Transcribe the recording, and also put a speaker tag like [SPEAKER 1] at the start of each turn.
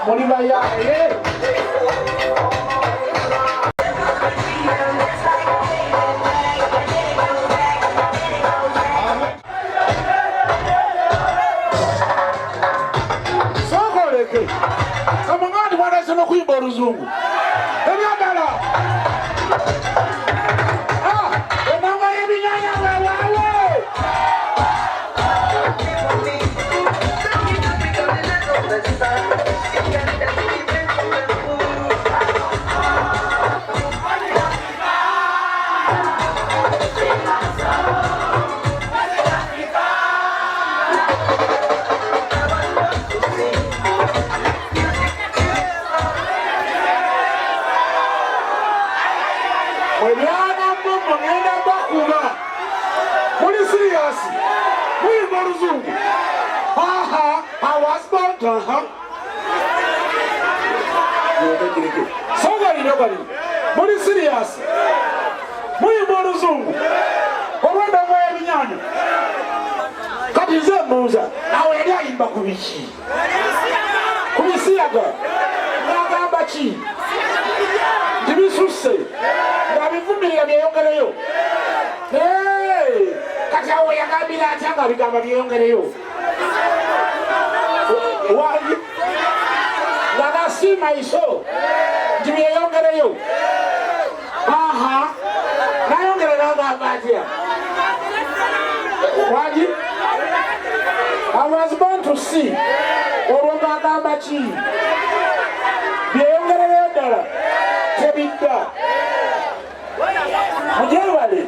[SPEAKER 1] Mulibaya, Kamangani wanasema kuimba Ruzungu. Ebyagala. Enanga yebinyanya wawe. I was born to Somebody, nobody. What is serious? Muy Borozungu. Orwanda mwa binyanya. Katize muza. Awe ya imba kubichi. Kubisiaga. Nagamba chi. Dibisuse. Ngabivumira byeyongerayo. Hey! Kati awe yagambira atanga bigamba byeyongerayo. Why? Nana see my soul. Give me a younger you. Aha. Now younger than that here. Why? I was born to see. Oranga Bachi. The younger elder. Tebita. Ojewale.